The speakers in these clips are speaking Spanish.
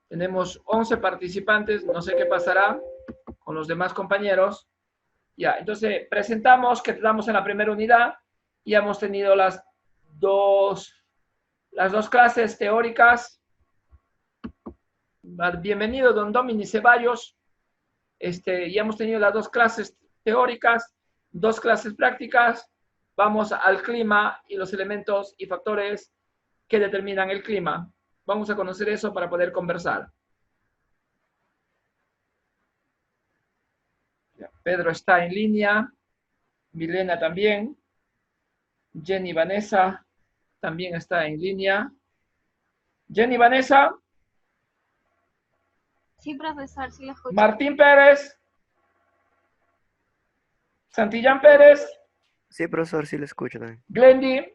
Tenemos 11 participantes, no sé qué pasará con los demás compañeros. Ya, entonces presentamos que estamos en la primera unidad y hemos tenido las dos clases teóricas. Bienvenido, don Domini Ceballos. Ya hemos tenido las dos clases teóricas, dos clases prácticas. Vamos al clima y los elementos y factores que determinan el clima. Vamos a conocer eso para poder conversar. Pedro está en línea, Milena también, Jenny Vanessa también está en línea. Jenny Vanessa. Sí, profesor, sí lo escucho. Martín Pérez. Santillán Pérez. Sí, profesor, sí lo escucho también. Glendy.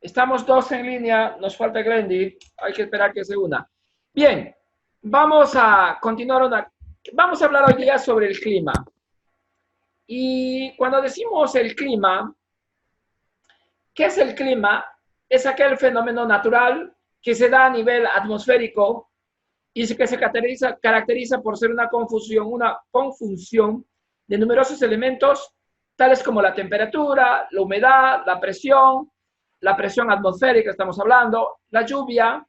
Estamos dos en línea, nos falta Glendy, hay que esperar que se una. Bien, vamos a continuar vamos a hablar hoy día sobre el clima. Y cuando decimos el clima, ¿qué es el clima? Es aquel fenómeno natural que se da a nivel atmosférico y que se caracteriza por ser una conjunción de numerosos elementos, tales como la temperatura, la humedad, la presión atmosférica, estamos hablando, la lluvia,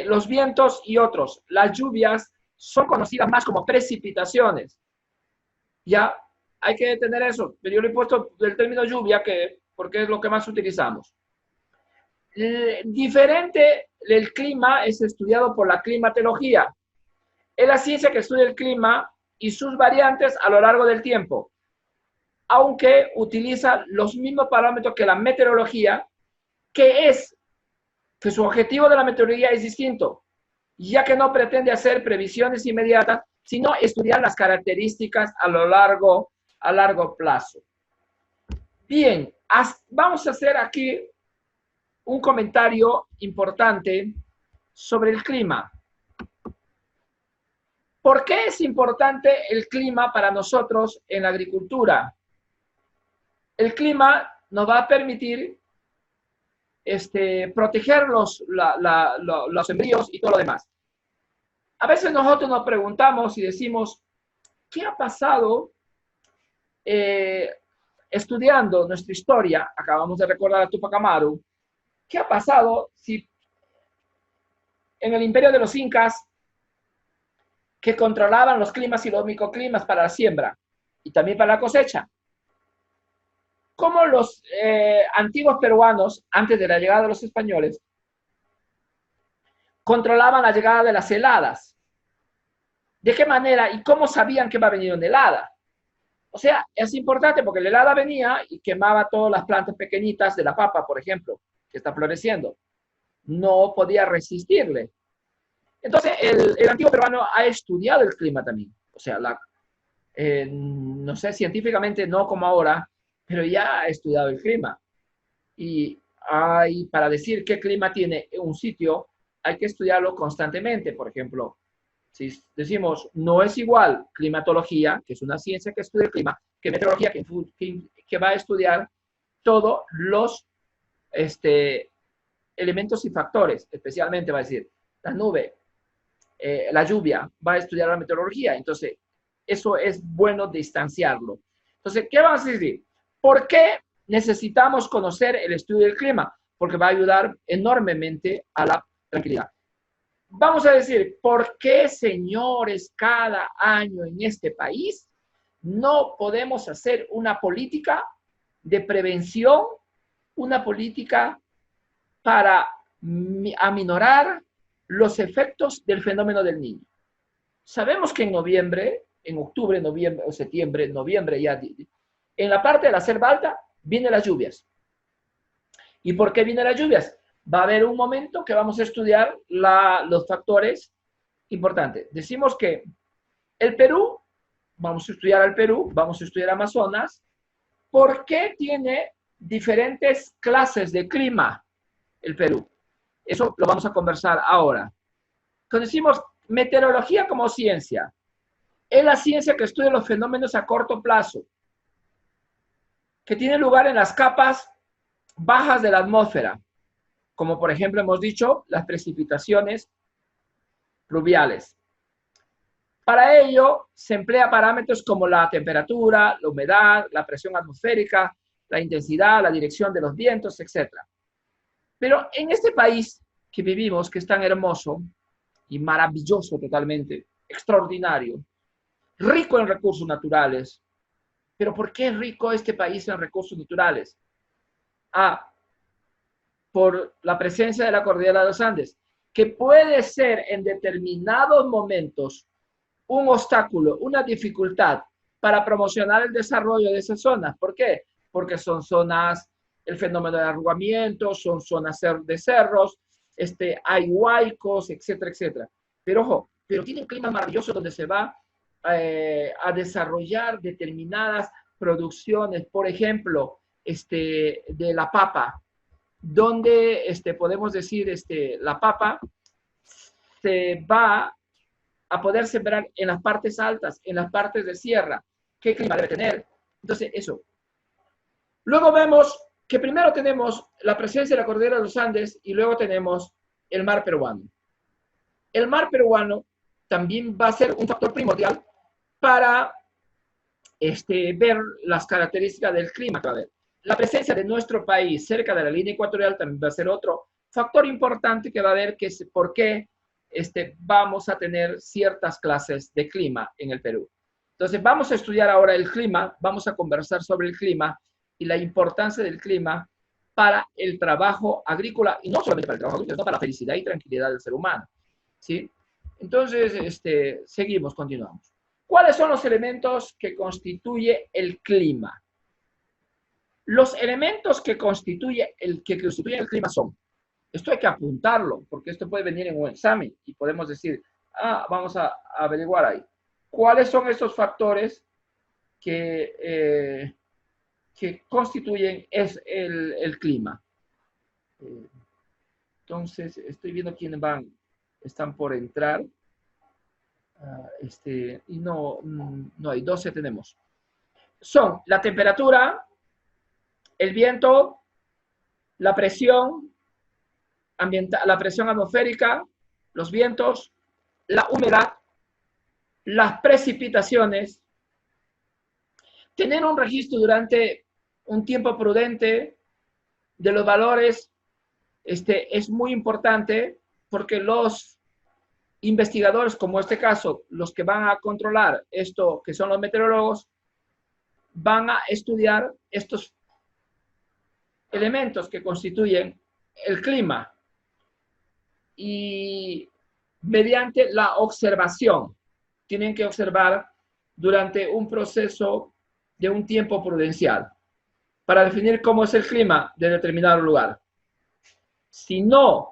los vientos y otros. Las lluvias son conocidas más como precipitaciones. Ya, hay que tener eso, pero yo le he puesto el término lluvia porque es lo que más utilizamos. Diferente, el clima es estudiado por la climatología. Es la ciencia que estudia el clima y sus variantes a lo largo del tiempo, aunque utiliza los mismos parámetros que la meteorología, que su objetivo de la meteorología es distinto, ya que no pretende hacer previsiones inmediatas, sino estudiar las características a largo plazo. Bien, vamos a hacer aquí un comentario importante sobre el clima. ¿Por qué es importante el clima para nosotros en la agricultura? El clima nos va a permitir proteger los embrios y todo lo demás. A veces nosotros nos preguntamos y decimos, ¿qué ha pasado estudiando nuestra historia? Acabamos de recordar a Tupac Amaru. ¿Qué ha pasado si en el imperio de los incas, que controlaban los climas y los microclimas para la siembra y también para la cosecha, cómo los antiguos peruanos, antes de la llegada de los españoles, controlaban la llegada de las heladas? ¿De qué manera y cómo sabían que va a venir una helada? O sea, es importante porque la helada venía y quemaba todas las plantas pequeñitas de la papa, por ejemplo, que está floreciendo. No podía resistirle. Entonces, el antiguo peruano ha estudiado el clima también. O sea, no sé, científicamente no como ahora, pero ya ha estudiado el clima. Y para decir qué clima tiene un sitio, hay que estudiarlo constantemente. Por ejemplo, si decimos no es igual climatología, que es una ciencia que estudia el clima, que meteorología, que va a estudiar todos los elementos y factores, especialmente va a decir la nube, la lluvia, va a estudiar la meteorología. Entonces, eso es bueno distanciarlo. Entonces, ¿qué vamos a decir? ¿Por qué necesitamos conocer el estudio del clima? Porque va a ayudar enormemente a la tranquilidad. Vamos a decir, ¿por qué, señores, cada año en este país no podemos hacer una política de prevención, una política para aminorar los efectos del fenómeno del Niño? Sabemos que en noviembre, en octubre, noviembre o septiembre, noviembre ya, en la parte de la selva alta vienen las lluvias. ¿Y por qué vienen las lluvias? Va a haber un momento que vamos a estudiar los factores importantes. Decimos que el Perú, vamos a estudiar al Perú, vamos a estudiar Amazonas. ¿Por qué tiene diferentes clases de clima el Perú? Eso lo vamos a conversar ahora. Cuando decimos meteorología como ciencia, es la ciencia que estudia los fenómenos a corto plazo, que tienen lugar en las capas bajas de la atmósfera, como por ejemplo hemos dicho, las precipitaciones pluviales. Para ello se emplea parámetros como la temperatura, la humedad, la presión atmosférica, la intensidad, la dirección de los vientos, etc. Pero en este país que vivimos, que es tan hermoso y maravilloso totalmente, extraordinario, rico en recursos naturales. ¿Pero por qué es rico este país en recursos naturales? Por la presencia de la cordillera de los Andes, que puede ser en determinados momentos un obstáculo, una dificultad para promocionar el desarrollo de esas zonas. ¿Por qué? Porque son zonas, el fenómeno de arrugamiento, son zonas de cerros, hay huaicos, etcétera, etcétera. Pero ojo, pero tiene un clima maravilloso donde se va a desarrollar determinadas producciones, por ejemplo, de la papa, donde podemos decir, la papa se va a poder sembrar en las partes altas, en las partes de sierra. ¿Qué clima debe tener? Entonces, eso. Luego vemos que primero tenemos la presencia de la cordillera de los Andes y luego tenemos el mar peruano. El mar peruano también va a ser un factor primordial para ver las características del clima. A ver, la presencia de nuestro país cerca de la línea ecuatorial también va a ser otro factor importante que va a ver que es por qué vamos a tener ciertas clases de clima en el Perú. Entonces, vamos a estudiar ahora el clima, vamos a conversar sobre el clima y la importancia del clima para el trabajo agrícola, y no solamente para el trabajo agrícola, sino para la felicidad y tranquilidad del ser humano. ¿Sí? Entonces, seguimos, continuamos. ¿Cuáles son los elementos que constituye el clima? Los elementos que constituyen el clima son, esto hay que apuntarlo, porque esto puede venir en un examen y podemos decir, vamos a averiguar ahí. ¿Cuáles son esos factores que constituyen el clima? Entonces, estoy viendo quiénes están por entrar. Y no hay 12 tenemos. Son la temperatura, el viento, la presión ambiental, la presión atmosférica, los vientos, la humedad, las precipitaciones, tener un registro durante un tiempo prudente de los valores es muy importante porque los investigadores, como este caso, los que van a controlar esto, que son los meteorólogos, van a estudiar estos elementos que constituyen el clima y mediante la observación, tienen que observar durante un proceso de un tiempo prudencial para definir cómo es el clima de determinado lugar. Si no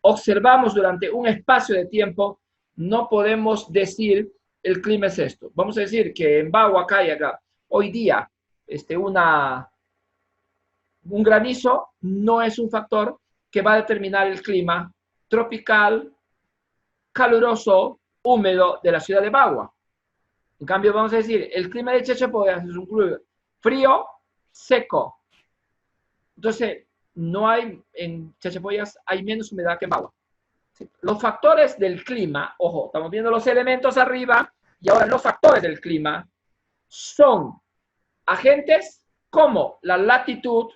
observamos durante un espacio de tiempo, no podemos decir el clima es esto. Vamos a decir que en Bagua, acá, hoy día, un granizo no es un factor que va a determinar el clima tropical, caluroso, húmedo de la ciudad de Bagua. En cambio, vamos a decir, el clima de Chachapoyas es un clima frío, seco. Entonces, en Chachapoyas hay menos humedad que en Bagua. ¿Sí? Los factores del clima, ojo, estamos viendo los elementos arriba y ahora los factores del clima son agentes como la latitud.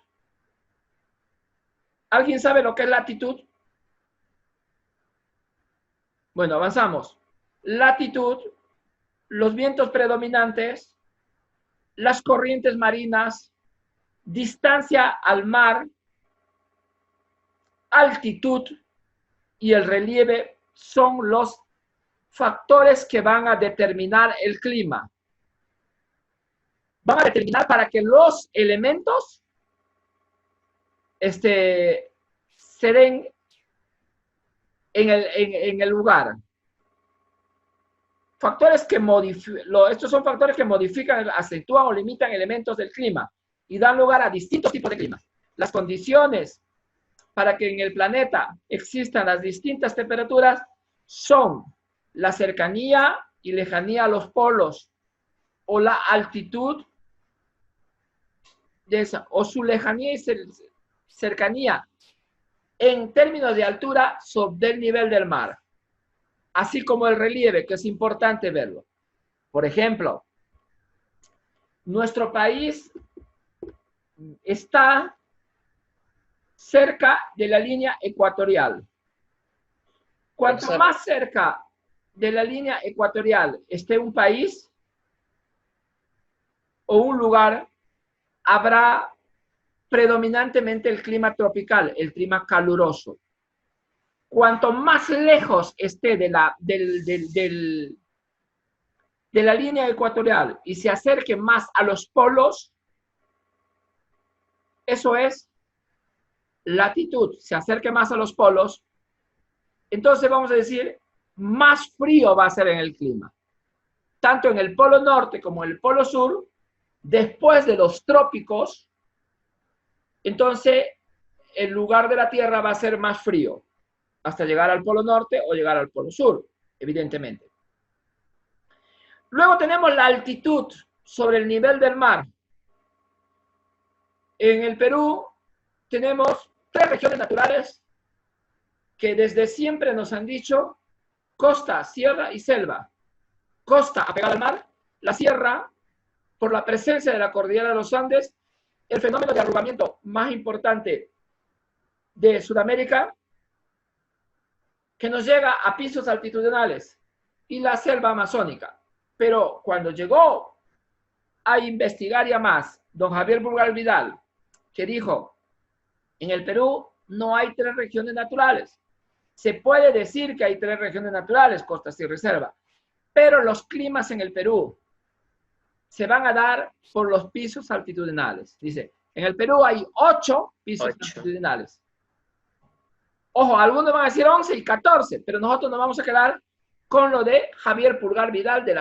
¿Alguien sabe lo que es latitud? Bueno, avanzamos. Latitud, los vientos predominantes, las corrientes marinas, distancia al mar, altitud y el relieve son los factores que van a determinar el clima. Van a determinar para que los elementos se den en el lugar. Factores que estos son factores que modifican, acentúan o limitan elementos del clima y dan lugar a distintos tipos de clima. Las condiciones para que en el planeta existan las distintas temperaturas son la cercanía y lejanía a los polos o la altitud de esa, o su lejanía y cercanía en términos de altura sobre el nivel del mar, así como el relieve, que es importante verlo. Por ejemplo, nuestro país está cerca de la línea ecuatorial. Cuanto más cerca de la línea ecuatorial esté un país o un lugar, habrá predominantemente el clima tropical, el clima caluroso. Cuanto más lejos esté de la línea ecuatorial y se acerque más a los polos, eso es latitud, se acerque más a los polos, entonces vamos a decir, más frío va a ser en el clima. Tanto en el polo norte como en el polo sur, después de los trópicos, entonces el lugar de la Tierra va a ser más frío, hasta llegar al polo norte o llegar al polo sur, evidentemente. Luego tenemos la altitud sobre el nivel del mar. En el Perú tenemos 3 regiones naturales que desde siempre nos han dicho costa, sierra y selva. Costa apegada al mar, la sierra por la presencia de la cordillera de los Andes, el fenómeno de arrugamiento más importante de Sudamérica, que nos llega a pisos altitudinales, y la selva amazónica. Pero cuando llegó a investigar ya más don Javier Pulgar Vidal, que dijo, en el Perú no hay 3 regiones naturales. Se puede decir que hay 3 regiones naturales, costa, sierra y selva, pero los climas en el Perú se van a dar por los pisos altitudinales. Dice, en el Perú hay 8 pisos altitudinales. Ojo, algunos van a decir 11 y 14, pero nosotros nos vamos a quedar con lo de Javier Pulgar Vidal de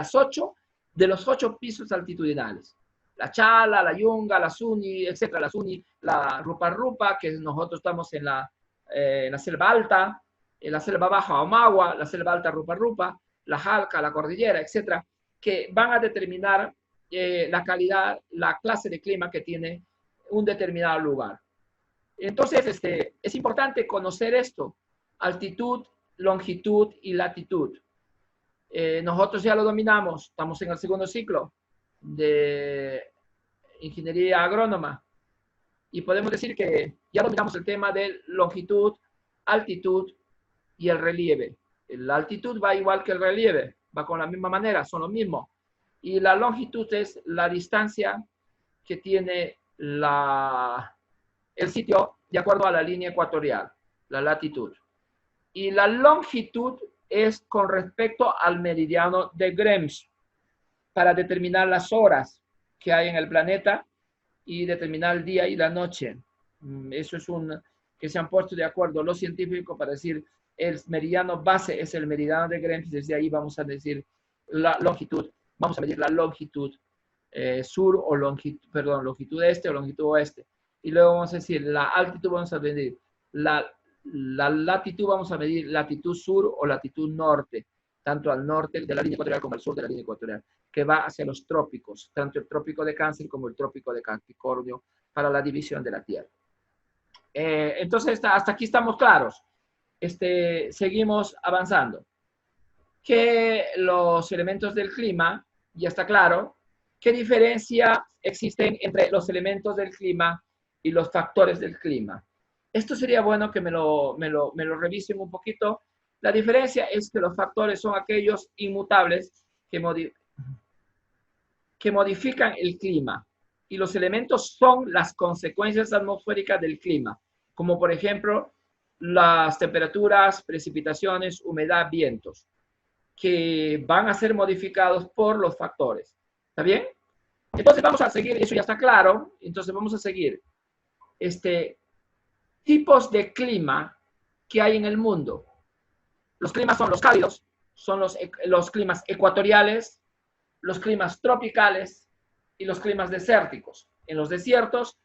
los 8 pisos altitudinales. La Chala, la Yunga, la Suni, etcétera, la Suni, la Rupa Rupa, que nosotros estamos en la selva alta, en la selva baja Omagua, la selva alta Rupa Rupa, la Jalca, la cordillera, etcétera, que van a determinar la calidad, la clase de clima que tiene un determinado lugar. Entonces, es importante conocer esto, altitud, longitud y latitud. Nosotros ya lo dominamos, estamos en el segundo ciclo de ingeniería agrónoma y podemos decir que ya dominamos el tema de longitud, altitud y el relieve. La altitud va igual que el relieve, va con la misma manera, son lo mismo. Y la longitud es la distancia que tiene el sitio de acuerdo a la línea ecuatorial, la latitud. Y la longitud es con respecto al meridiano de Greenwich, para determinar las horas que hay en el planeta y determinar el día y la noche. Eso es que se han puesto de acuerdo los científicos para decir el meridiano base es el meridiano de Greenwich, desde ahí vamos a decir la longitud, vamos a medir la longitud sur o longitud este o longitud oeste. Y luego vamos a decir la altitud, vamos a medir la latitud, vamos a medir latitud sur o latitud norte, tanto al norte de la línea ecuatorial como al sur de la línea ecuatorial, que va hacia los trópicos, tanto el trópico de Cáncer como el trópico de Capricornio, para la división de la Tierra. Entonces, hasta aquí estamos claros. Seguimos avanzando. Que los elementos del clima, ya está claro, ¿qué diferencia existen entre los elementos del clima y los factores del clima? Esto sería bueno que me lo revisen un poquito. La diferencia es que los factores son aquellos inmutables que modifican el clima y los elementos son las consecuencias atmosféricas del clima, como por ejemplo las temperaturas, precipitaciones, humedad, vientos, que van a ser modificados por los factores. ¿Está bien? Entonces vamos a seguir, eso ya está claro, entonces vamos a seguir. Tipos de clima que hay en el mundo. Los climas son los cálidos, son los climas ecuatoriales, los climas tropicales y los climas desérticos. En los desiertos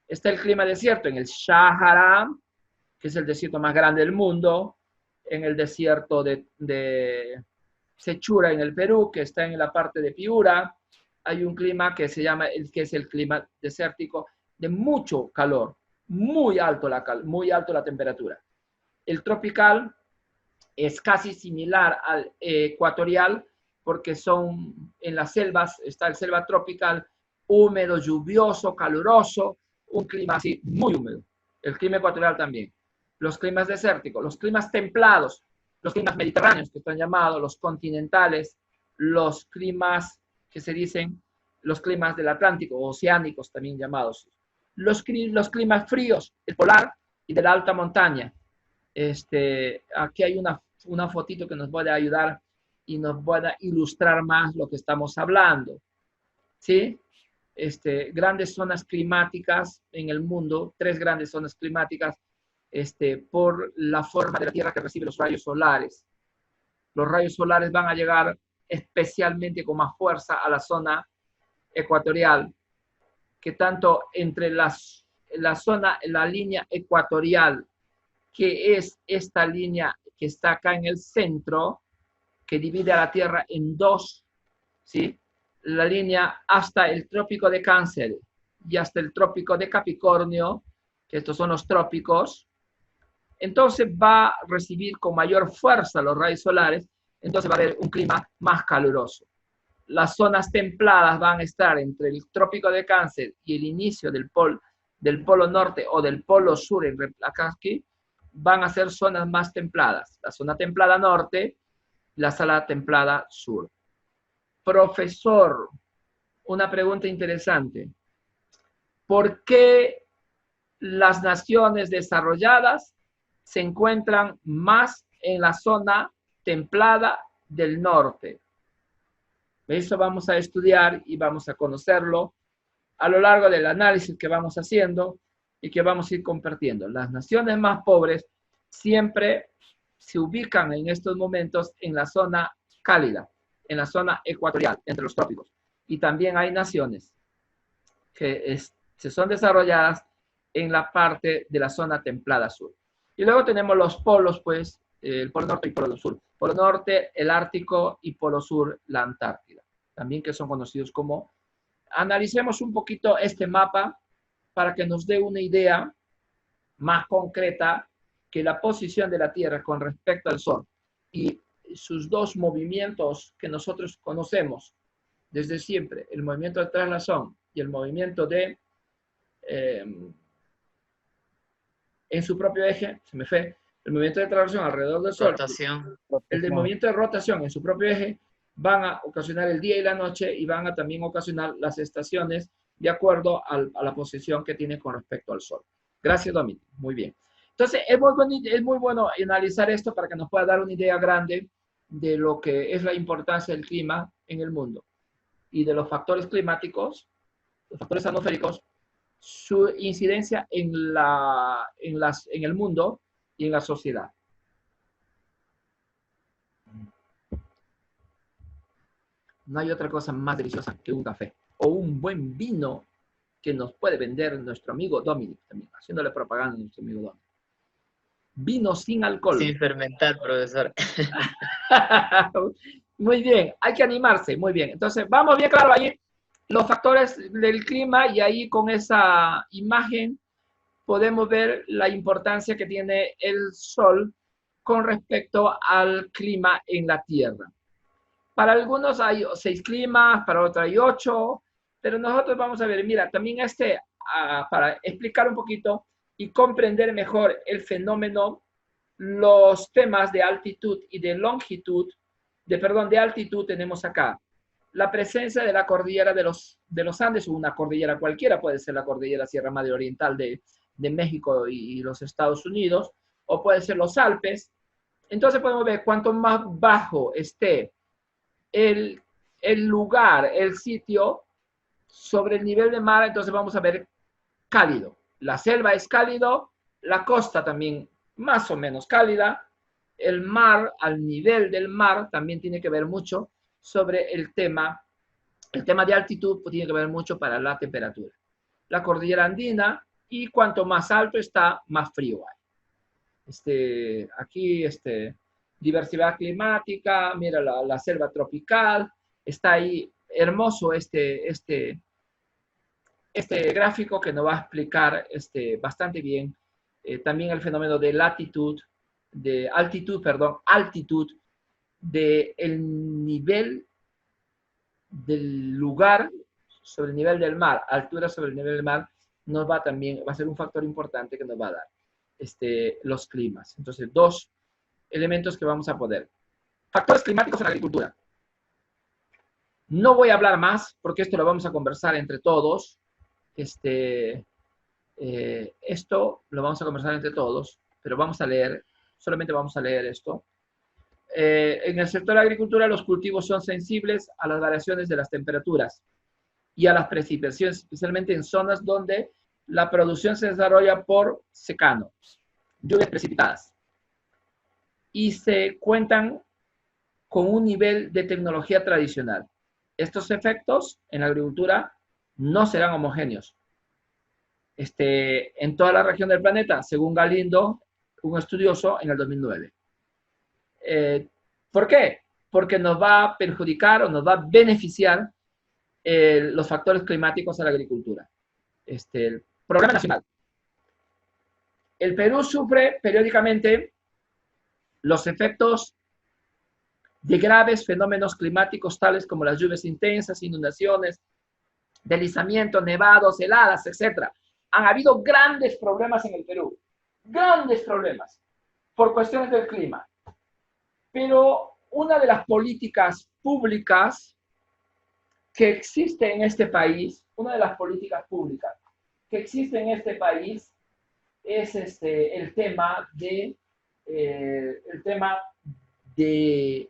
está el clima desierto, en el Sahara, que es el desierto más grande del mundo, en el desierto de Sechura en el Perú, que está en la parte de Piura, hay un clima que se llama, que es el clima desértico de mucho calor. muy alto la temperatura. El tropical es casi similar al ecuatorial porque son en las selvas, está el selva tropical, húmedo, lluvioso, caluroso, un clima así muy húmedo. El clima ecuatorial también. Los climas desérticos, los climas templados, los climas mediterráneos que están llamados, los continentales, los climas que se dicen, los climas del Atlántico, oceánicos también llamados. Los climas fríos, el polar y de la alta montaña. Aquí hay una fotito que nos puede ayudar y nos pueda ilustrar más lo que estamos hablando. ¿Sí? Grandes zonas climáticas en el mundo, 3 grandes zonas climáticas, por la forma de la Tierra que recibe los rayos solares. Los rayos solares van a llegar especialmente con más fuerza a la zona ecuatorial, que tanto entre la línea ecuatorial, que es esta línea que está acá en el centro, que divide a la Tierra en 2, ¿sí? La línea hasta el trópico de Cáncer y hasta el trópico de Capricornio, que estos son los trópicos, entonces va a recibir con mayor fuerza los rayos solares, entonces va a haber un clima más caluroso. Las zonas templadas van a estar entre el trópico de Cáncer y el inicio del polo norte o del polo sur, aquí, van a ser zonas más templadas. La zona templada norte, la zona templada sur. Profesor, una pregunta interesante. ¿Por qué las naciones desarrolladas se encuentran más en la zona templada del norte? Eso vamos a estudiar y vamos a conocerlo a lo largo del análisis que vamos haciendo y que vamos a ir compartiendo. Las naciones más pobres siempre se ubican en estos momentos en la zona cálida, en la zona ecuatorial, entre los trópicos. Y también hay naciones que se son desarrolladas en la parte de la zona templada sur. Y luego tenemos los polos, pues, el polo norte y polo sur. Polo norte, el Ártico, y polo sur, la Antártida. También que son conocidos como... Analicemos un poquito este mapa para que nos dé una idea más concreta que la posición de la Tierra con respecto al Sol y sus 2 movimientos que nosotros conocemos desde siempre, el movimiento de traslación y el movimiento de en su propio eje, el movimiento de traslación alrededor del Sol, Rotación. el del movimiento de rotación en su propio eje, van a ocasionar el día y la noche y van a también ocasionar las estaciones de acuerdo a la posición que tiene con respecto al Sol. Gracias, Dominic. Muy bien. Entonces, es muy bueno analizar esto para que nos pueda dar una idea grande de lo que es la importancia del clima en el mundo y de los factores climáticos, los factores atmosféricos, su incidencia en el mundo y en la sociedad. No hay otra cosa más deliciosa que un café o un buen vino que nos puede vender nuestro amigo Dominic, también haciéndole propaganda a nuestro amigo Dominic. Vino sin alcohol. Sin fermentar, profesor. Muy bien, hay que animarse, muy bien. Entonces, vamos bien claro ahí los factores del clima y ahí con esa imagen podemos ver la importancia que tiene el Sol con respecto al clima en la Tierra. Para algunos hay 6 climas, para otros hay 8, pero nosotros vamos a ver, mira, también para explicar un poquito y comprender mejor el fenómeno, los temas de altitud y de longitud, de altitud tenemos acá. La presencia de la cordillera de los Andes, o una cordillera cualquiera, puede ser la cordillera Sierra Madre Oriental de México y los Estados Unidos, o puede ser los Alpes. Entonces podemos ver cuanto más bajo esté el lugar, el sitio, sobre el nivel de mar, entonces vamos a ver cálido. La selva es cálido, la costa también más o menos cálida, el mar, al nivel del mar, también tiene que ver mucho sobre el tema de altitud, pues tiene que ver mucho para la temperatura. La cordillera andina, y cuanto más alto está, más frío hay. Aquí, diversidad climática, mira la selva tropical, está ahí hermoso este gráfico que nos va a explicar bastante bien también el fenómeno de altitud, del nivel del lugar sobre el nivel del mar, altura sobre el nivel del mar, va a ser un factor importante que nos va a dar los climas. Entonces, dos elementos que vamos a poder. Factores climáticos en la agricultura. No voy a hablar más porque esto lo vamos a conversar entre todos. Esto lo vamos a conversar entre todos, pero solamente vamos a leer esto. En el sector de la agricultura, los cultivos son sensibles a las variaciones de las temperaturas y a las precipitaciones, especialmente en zonas donde la producción se desarrolla por secano, lluvias precipitadas. Y se cuentan con un nivel de tecnología tradicional. Estos efectos en la agricultura no serán homogéneos en toda la región del planeta, según Galindo, un estudioso en el 2009. ¿Por qué? Porque nos va a perjudicar o nos va a beneficiar los factores climáticos a la agricultura. El problema nacional. El Perú sufre periódicamente los efectos de graves fenómenos climáticos tales como las lluvias intensas, inundaciones, deslizamientos, nevados, heladas, etc. Han habido grandes problemas en el Perú, grandes problemas por cuestiones del clima. Pero una de las políticas públicas que existe en este país, es el tema de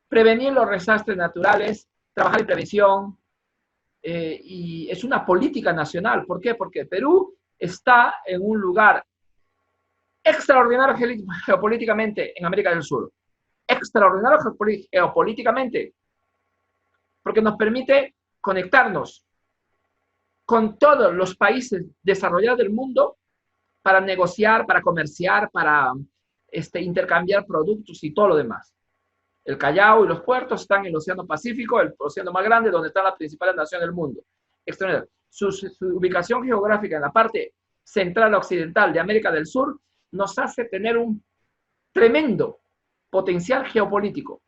prevenir los desastres naturales, trabajar en prevención, y es una política nacional. ¿Por qué? Porque Perú está en un lugar extraordinario geopolíticamente en América del Sur. Extraordinario geopolíticamente, porque nos permite conectarnos con todos los países desarrollados del mundo para negociar, para comerciar, para intercambiar productos y todo lo demás. El Callao y los puertos están en el Océano Pacífico, el océano más grande, donde están las principales naciones del mundo. Su ubicación geográfica en la parte central occidental de América del Sur nos hace tener un tremendo potencial geopolítico.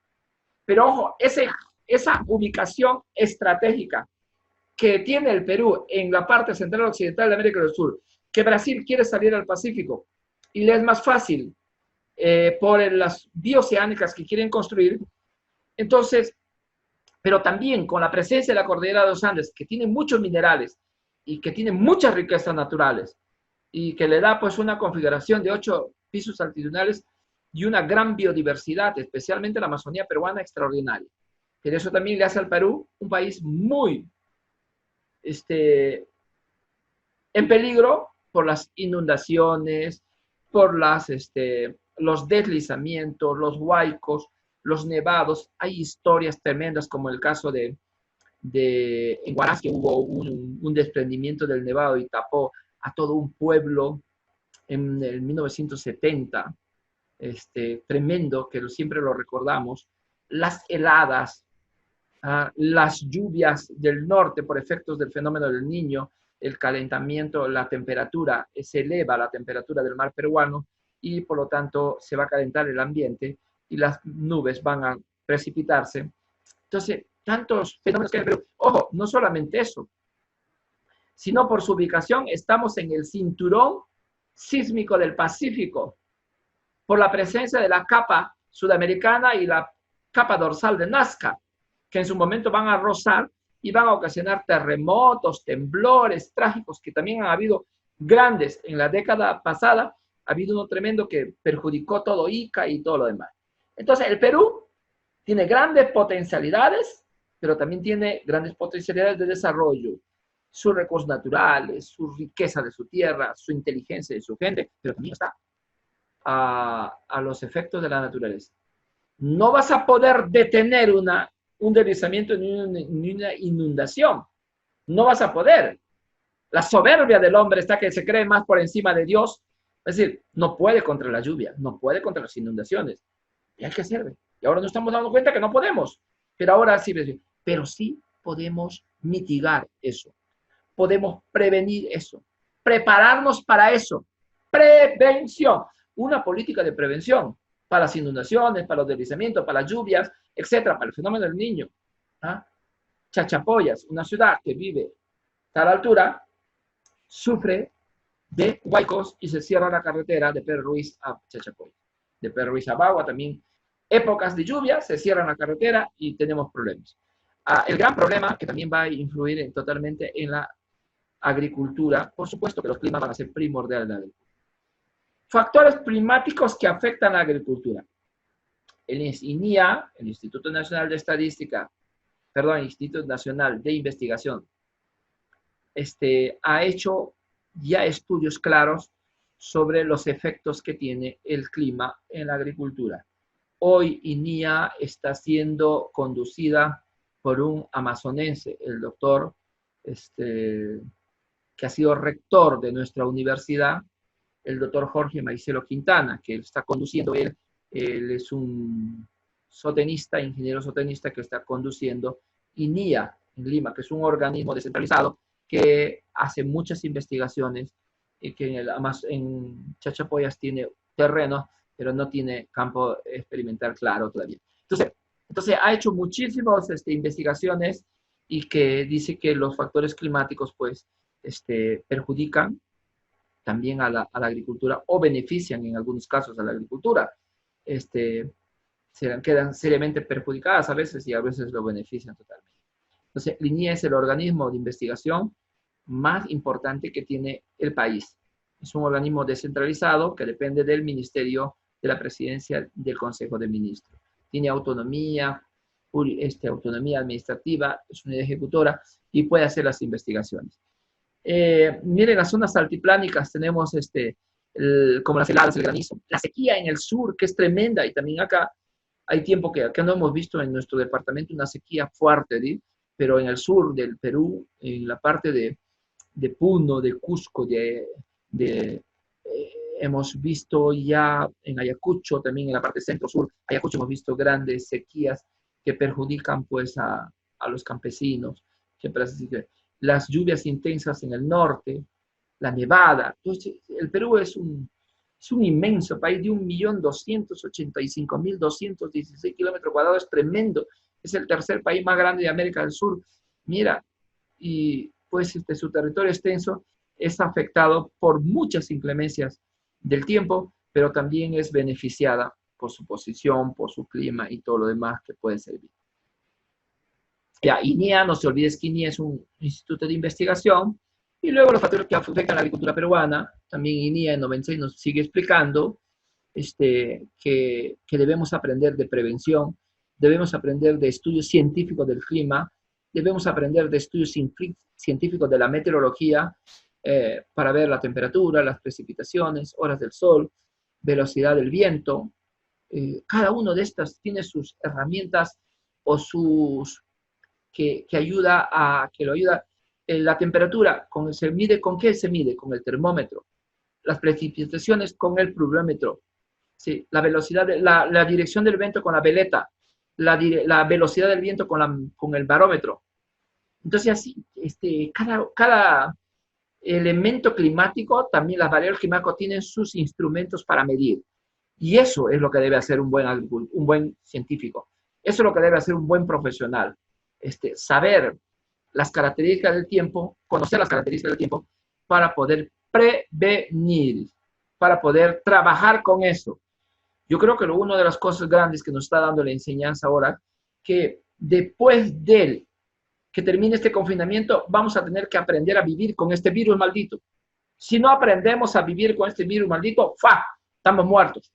Pero ojo, esa ubicación estratégica que tiene el Perú en la parte central occidental de América del Sur, que Brasil quiere salir al Pacífico y le es más fácil por las bioceánicas que quieren construir. Entonces, pero también con la presencia de la cordillera de los Andes, que tiene muchos minerales y que tiene muchas riquezas naturales y que le da pues una configuración de 8 pisos altitudinales y una gran biodiversidad, especialmente la Amazonía peruana, extraordinaria. Pero eso también le hace al Perú un país muy en peligro por las inundaciones, por los deslizamientos, los huaicos, los nevados. Hay historias tremendas como el caso en Huaraz, que hubo un desprendimiento del nevado y tapó a todo un pueblo en el 1970, tremendo, que siempre lo recordamos. Las heladas, las lluvias del norte por efectos del fenómeno del Niño, el calentamiento, la temperatura, se eleva la temperatura del mar peruano y por lo tanto se va a calentar el ambiente y las nubes van a precipitarse. Entonces, tantos fenómenos que hay en Perú. Ojo, no solamente eso, sino por su ubicación estamos en el cinturón sísmico del Pacífico, por la presencia de la capa sudamericana y la capa dorsal de Nazca, que en su momento van a rozar y van a ocasionar terremotos, temblores trágicos, que también han habido grandes. En la década pasada ha habido uno tremendo que perjudicó todo Ica y todo lo demás. Entonces, el Perú tiene grandes potencialidades, pero también tiene grandes potencialidades de desarrollo, sus recursos naturales, su riqueza de su tierra, su inteligencia de su gente, pero también está a los efectos de la naturaleza. No vas a poder detener un deslizamiento ni una inundación. No vas a poder. La soberbia del hombre está que se cree más por encima de Dios. Es decir, no puede contra la lluvia, no puede contra las inundaciones. Y hay que hacerlo. Y ahora nos estamos dando cuenta que no podemos. Pero ahora sí, pero sí podemos mitigar eso. podemos prevenir eso? Prepararnos para eso. Prevención. Una política de prevención para las inundaciones, para los deslizamientos, para las lluvias, etcétera, para el fenómeno del niño. ¿Ah? Chachapoyas, una ciudad que vive a tal altura, sufre de huaicos y se cierra la carretera de Pedro Ruiz a Chachapoyas. De Pedro Ruiz a Bagua también. Épocas de lluvia, se cierra la carretera y tenemos problemas. El gran problema que también va a influir totalmente en la agricultura, por supuesto que los climas van a ser primordiales en la agricultura. Factores climáticos que afectan a la agricultura. El INIA, el Instituto Nacional de Estadística, perdón, el Instituto Nacional de Investigación, ha hecho ya estudios claros sobre los efectos que tiene el clima en la agricultura. Hoy INIA está siendo conducida por un amazonense, el doctor, que ha sido rector de nuestra universidad, el doctor Jorge Maicelo Quintana, que está conduciendo él es un sotenista, ingeniero sotenista que está conduciendo INIA en Lima, que es un organismo descentralizado que hace muchas investigaciones y que en Chachapoyas tiene terreno, pero no tiene campo experimental claro todavía. Entonces ha hecho muchísimas investigaciones y que dice que los factores climáticos pues perjudican también a la agricultura o benefician en algunos casos a la agricultura. Quedan seriamente perjudicadas a veces y a veces lo benefician totalmente. Entonces, INIA es el organismo de investigación más importante que tiene el país. Es un organismo descentralizado que depende del Ministerio de la Presidencia del Consejo de Ministros. Tiene autonomía, autonomía administrativa, es una ejecutora y puede hacer las investigaciones. Miren, las zonas altiplánicas tenemos como las heladas, el granizo, la sequía en el sur, que es tremenda, y también acá hay tiempo que acá no hemos visto en nuestro departamento una sequía fuerte, ¿sí? Pero en el sur del Perú, en la parte de Puno, de Cusco, hemos visto ya en Ayacucho, también en la parte centro-sur, Ayacucho hemos visto grandes sequías que perjudican pues a los campesinos, las lluvias intensas en el norte, la nevada. Entonces, el Perú es un inmenso país de 1.285.216 kilómetros cuadrados, es tremendo. Es el tercer país más grande de América del Sur. Mira, y pues su territorio extenso es afectado por muchas inclemencias del tiempo, pero también es beneficiada por su posición, por su clima y todo lo demás que puede servir. Ya, INIA, no se olvides que INIA es un instituto de investigación, y luego los factores que afectan a la agricultura peruana, también INIA en 96 nos sigue explicando que debemos aprender de prevención, debemos aprender de estudios científicos del clima, debemos aprender de estudios científicos de la meteorología para ver la temperatura, las precipitaciones, horas del sol, velocidad del viento. Cada uno de estas tiene sus herramientas o sus que ayuda a que lo ayuda. La temperatura, se mide con qué se mide, con el termómetro. Las precipitaciones con el pluviómetro. Sí, la velocidad, la dirección del viento con la veleta, la velocidad del viento con el barómetro. Entonces así, cada elemento climático, también las variables climáticas tienen sus instrumentos para medir. Y eso es lo que debe hacer un buen científico. Eso es lo que debe hacer un buen profesional. Saber las características del tiempo, conocer las características del tiempo para poder prevenir, para poder trabajar con eso. Yo creo que una de las cosas grandes que nos está dando la enseñanza ahora, que después que termine este confinamiento, vamos a tener que aprender a vivir con este virus maldito. Si no aprendemos a vivir con este virus maldito, estamos muertos.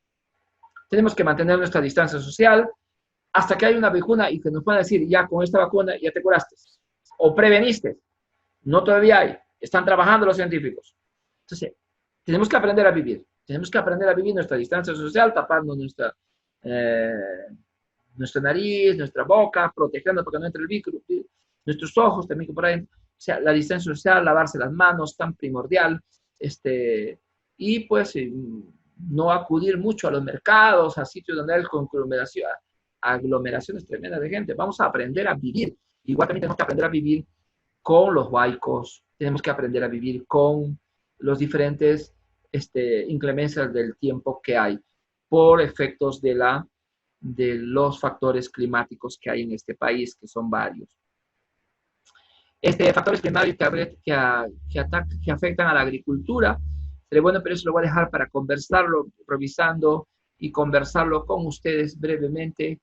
Tenemos que mantener nuestra distancia social hasta que haya una vacuna y que nos puedan decir, ya con esta vacuna ya te curaste o preveniste. No todavía hay. Están trabajando los científicos. Entonces, tenemos que aprender a vivir. Tenemos que aprender a vivir nuestra distancia social, tapando nuestra nariz, nuestra boca, protegiendo para que no entre el virus, nuestros ojos también que por ahí. O sea, la distancia social, lavarse las manos, tan primordial. Y pues no acudir mucho a los mercados, a sitios donde hay aglomeraciones tremendas de gente. Vamos a aprender a vivir. Igual también tenemos que aprender a vivir con los huaicos, tenemos que aprender a vivir con los diferentes inclemencias del tiempo que hay por efectos de los factores climáticos que hay en este país, que son varios. Factores climáticos que afectan a la agricultura. Bueno, pero eso lo voy a dejar para conversarlo, revisando y conversarlo con ustedes brevemente.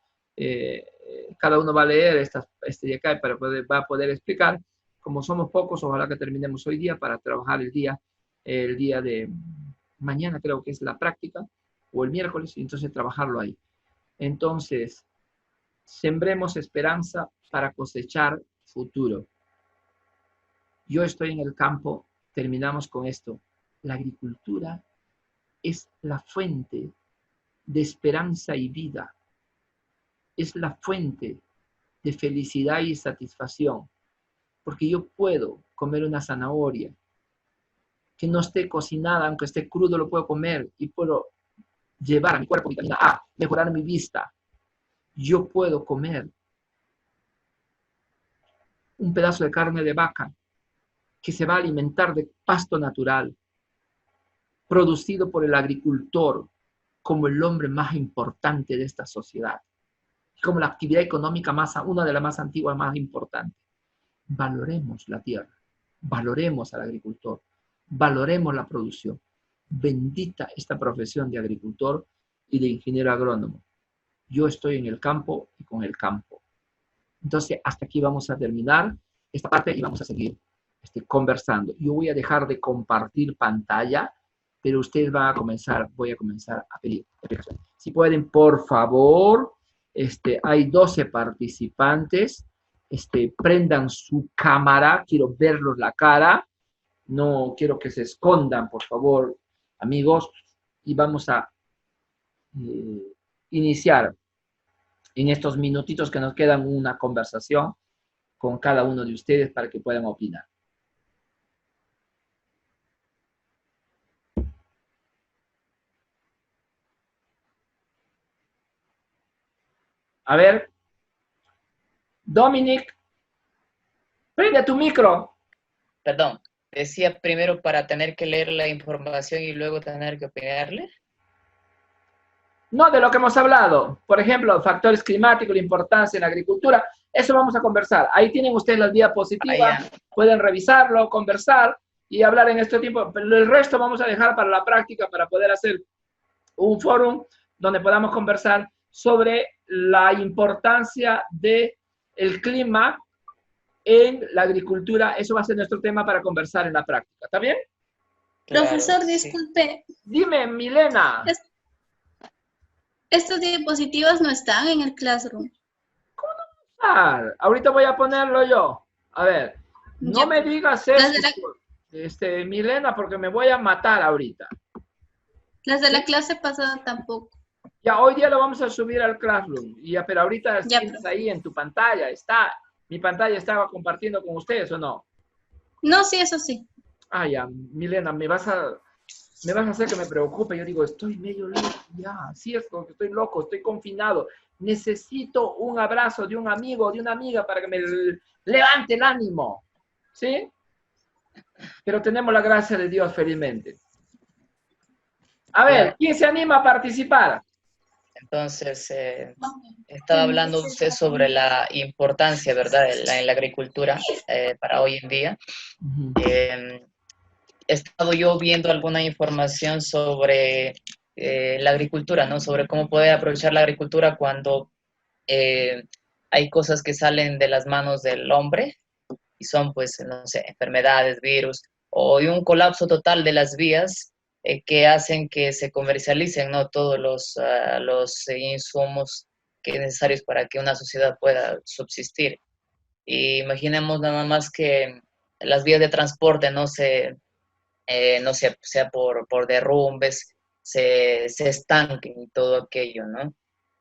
Cada uno va a leer de acá para va a poder explicar. Como somos pocos, ojalá que terminemos hoy día para trabajar el día de mañana, creo que es la práctica, o el miércoles, y entonces trabajarlo ahí. Entonces, sembremos esperanza para cosechar futuro. Yo estoy en el campo, terminamos con esto. La agricultura es la fuente de esperanza y vida. Es la fuente de felicidad y satisfacción. Porque yo puedo comer una zanahoria que no esté cocinada, aunque esté crudo, lo puedo comer y puedo llevar a mi cuerpo vitamina A, mejorar mi vista. Yo puedo comer un pedazo de carne de vaca que se va a alimentar de pasto natural, producido por el agricultor como el hombre más importante de esta sociedad, como la actividad económica una de las más antiguas, más importantes. Valoremos la tierra, valoremos al agricultor, valoremos la producción. Bendita esta profesión de agricultor y de ingeniero agrónomo. Yo estoy en el campo y con el campo. Entonces, hasta aquí vamos a terminar esta parte y vamos a seguir conversando. Yo voy a dejar de compartir pantalla, pero ustedes van a voy a comenzar a pedir explicaciones. Si pueden, por favor, hay 12 participantes, prendan su cámara, quiero verlos la cara, no quiero que se escondan, por favor, amigos, y vamos a iniciar en estos minutitos que nos quedan una conversación con cada uno de ustedes para que puedan opinar. A ver, Dominic, prende tu micro. Perdón, decía primero para tener que leer la información y luego tener que opinarle. No, de lo que hemos hablado. Por ejemplo, factores climáticos, la importancia en la agricultura. Eso vamos a conversar. Ahí tienen ustedes las diapositivas. Pueden revisarlo, conversar y hablar en este tiempo. Pero el resto vamos a dejar para la práctica, para poder hacer un foro donde podamos conversar sobre la importancia del clima en la agricultura. Eso va a ser nuestro tema para conversar en la práctica. ¿Está bien? Claro, profesor, disculpe. Sí. Dime, Milena. Estas diapositivas no están en el Classroom. ¿Cómo no están? Ahorita voy a ponerlo yo. A ver, no me digas eso, Milena, porque me voy a matar ahorita. Las de la clase pasada tampoco. Ya, hoy día lo vamos a subir al Classroom. Pero ahorita estás ahí en tu pantalla. Mi pantalla estaba compartiendo con ustedes, ¿o no? No, sí, eso sí. Ah, ya, Milena, me vas a hacer que me preocupe. Yo digo, estoy medio loco ya. Sí, es porque estoy loco, estoy confinado. Necesito un abrazo de un amigo, de una amiga para que me levante el ánimo. ¿Sí? Pero tenemos la gracia de Dios, felizmente. A ver, ¿quién se anima a participar? Entonces, estaba hablando usted sobre la importancia, ¿verdad?, en la agricultura para hoy en día. He estado yo viendo alguna información sobre la agricultura, ¿no? Sobre cómo poder aprovechar la agricultura cuando hay cosas que salen de las manos del hombre y son, pues, no sé, enfermedades, virus, o de un colapso total de las vías que hacen que se comercialicen, ¿no?, todos los insumos que necesarios para que una sociedad pueda subsistir. Y imaginemos nada más que las vías de transporte no sea por derrumbes, se estanquen y todo aquello, ¿no?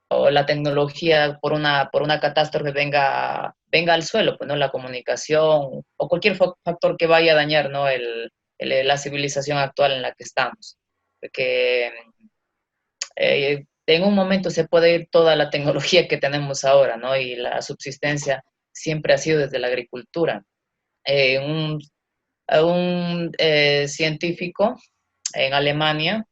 O la tecnología por una catástrofe venga al suelo, pues, ¿no? La comunicación o cualquier factor que vaya a dañar, ¿no?, la civilización actual en la que estamos. Porque en un momento se puede ir toda la tecnología que tenemos ahora, ¿no? Y la subsistencia siempre ha sido desde la agricultura. un científico en Alemania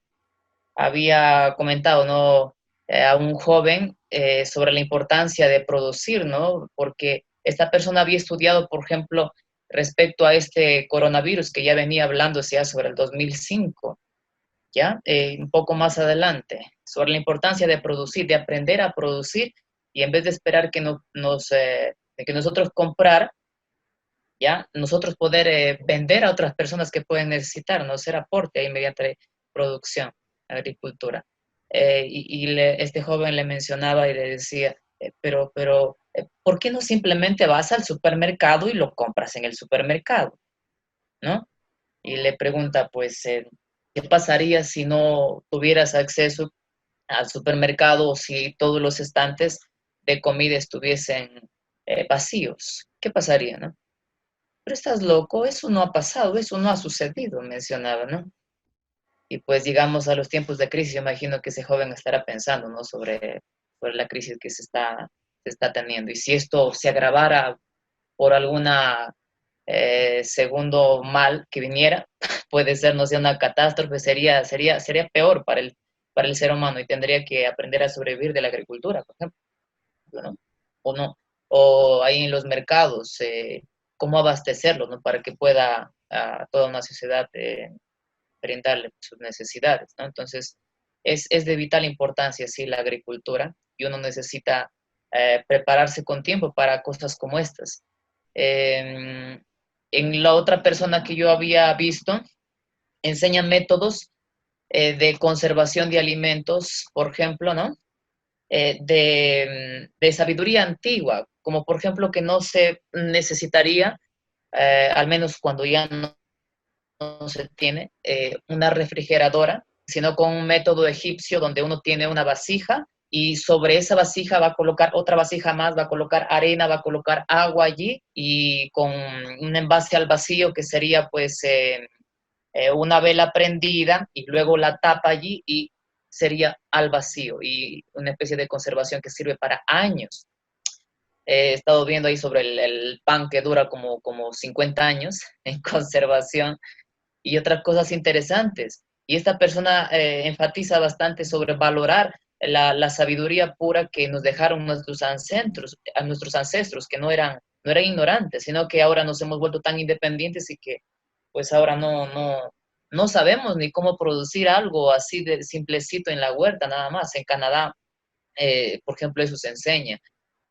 había comentado, ¿no? A un joven sobre la importancia de producir, ¿no? Porque esta persona había estudiado, por ejemplo, respecto a este coronavirus que ya venía hablándose ya sobre el 2005, ¿ya? Un poco más adelante, sobre la importancia de producir, de aprender a producir, y en vez de esperar que, de que nosotros comprar, ¿ya? Nosotros poder vender a otras personas que pueden necesitar, ¿no? Hacer aporte ahí mediante producción, agricultura. Este joven le mencionaba y le decía, ¿por qué no simplemente vas al supermercado y lo compras en el supermercado, ¿no? Y le pregunta, pues, ¿qué pasaría si no tuvieras acceso al supermercado o si todos los estantes de comida estuviesen vacíos? ¿Qué pasaría, no? Pero estás loco, eso no ha pasado, eso no ha sucedido, mencionaba, ¿no? Y pues llegamos a los tiempos de crisis, yo imagino que ese joven estará pensando, ¿no? Sobre la crisis que se está teniendo. Y si esto se agravara por alguna segundo mal que viniera, puede ser, no sé, una catástrofe, sería peor para el ser humano y tendría que aprender a sobrevivir de la agricultura, por ejemplo, ¿no? O no, o ahí en los mercados, cómo abastecerlo, ¿no? Para que pueda a toda una sociedad brindarle sus necesidades, ¿no? Entonces, es de vital importancia, sí, la agricultura, y uno necesita prepararse con tiempo para cosas como estas. En la otra persona que yo había visto, enseña métodos de conservación de alimentos, por ejemplo, ¿no? De sabiduría antigua, como por ejemplo que no se necesitaría, al menos cuando ya no se tiene, una refrigeradora, sino con un método egipcio donde uno tiene una vasija y sobre esa vasija va a colocar otra vasija más, va a colocar arena, va a colocar agua allí y con un envase al vacío que sería pues una vela prendida y luego la tapa allí y sería al vacío y una especie de conservación que sirve para años. He estado viendo ahí sobre el pan que dura como 50 años en conservación y otras cosas interesantes. Y esta persona enfatiza bastante sobre valorar la sabiduría pura que nos dejaron nuestros ancestros, que no eran ignorantes, sino que ahora nos hemos vuelto tan independientes y que pues ahora no sabemos ni cómo producir algo así de simplecito en la huerta, nada más. En Canadá, por ejemplo, eso se enseña.